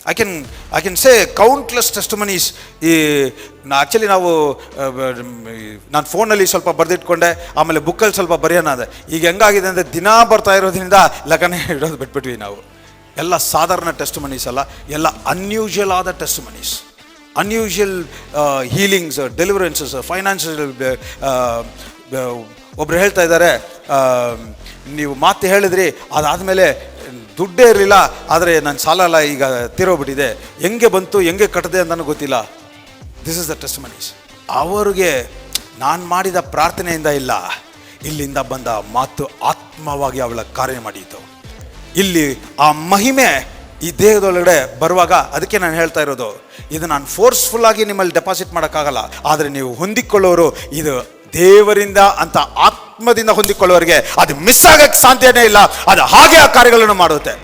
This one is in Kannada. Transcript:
I can say countless testimonies. Actually ನಾನು ಫೋನಲ್ಲಿ ಸ್ವಲ್ಪ ಬರೆದಿಟ್ಕೊಂಡೆ, ಆಮೇಲೆ ಬುಕ್ಕಲ್ಲಿ ಸ್ವಲ್ಪ ಬರೆಯೋಣ ಅದೇ. ಈಗ ಹೆಂಗಾಗಿದೆ ಅಂದರೆ ದಿನ ಬರ್ತಾ ಇರೋದ್ರಿಂದ ಲೆಕ್ಕನೇ ಇಡೋದು ಬಿಟ್ಬಿಟ್ವಿ ನಾವು. ಎಲ್ಲ ಸಾಧಾರಣ ಟೆಸ್ಟಿಮನೀಸ್ ಅಲ್ಲ, ಎಲ್ಲ ಅನ್ಯೂಶುವಲ್ ಆದ ಟೆಸ್ಟಿಮನೀಸ್, ಅನ್ಯೂಶುವಲ್ ಹೀಲಿಂಗ್ಸ್, ಡೆಲಿವರೆನ್ಸಸ್, ಫೈನಾನ್ಷಿಯಲ್. ಒಬ್ರು ಹೇಳ್ತಾ ಇದ್ದಾರೆ, ನೀವು ಮಾತು ಹೇಳಿದ್ರಿ, ಅದಾದಮೇಲೆ ದುಡ್ಡೇ ಇರಲಿಲ್ಲ, ಆದರೆ ನನ್ನ ಸಾಲ ಎಲ್ಲ ಈಗ ತೀರೋಗ್ಬಿಟ್ಟಿದೆ, ಹೆಂಗೆ ಬಂತು ಹೆಂಗೆ ಕಟ್ಟಿದೆ ಅಂತ ನನಗೆ ಗೊತ್ತಿಲ್ಲ. This is the testimonies. ಅವ್ರಿಗೆ ನಾನು ಮಾಡಿದ ಪ್ರಾರ್ಥನೆಯಿಂದ ಇಲ್ಲ, ಇಲ್ಲಿಂದ ಬಂದ ಮಾತು ಆತ್ಮವಾಗಿ ಅವಳ ಕಾರ್ಯ ಮಾಡಿತು. ಇಲ್ಲಿ ಆ ಮಹಿಮೆ ಈ ದೇಹದೊಳಗಡೆ ಬರುವಾಗ, ಅದಕ್ಕೆ ನಾನು ಹೇಳ್ತಾ ಇರೋದು, ಇದು ನಾನು ಫೋರ್ಸ್ಫುಲ್ಲಾಗಿ ನಿಮ್ಮಲ್ಲಿ ಡೆಪಾಸಿಟ್ ಮಾಡೋಕ್ಕಾಗಲ್ಲ, ಆದರೆ ನೀವು ಹೊಂದಿಕೊಳ್ಳೋರು ಇದು ದೇವರಿಂದ ಅಂತ ಆತ್ಮದಿಂದ ಹೊಂದಿಕೊಳ್ಳೋರಿಗೆ ಅದು ಮಿಸ್ ಆಗಕ್ಕೆ ಸಾಧ್ಯನೇ ಇಲ್ಲ. ಅದು ಹಾಗೆ ಆ ಕಾರ್ಯಗಳನ್ನು ಮಾಡುತ್ತೆ.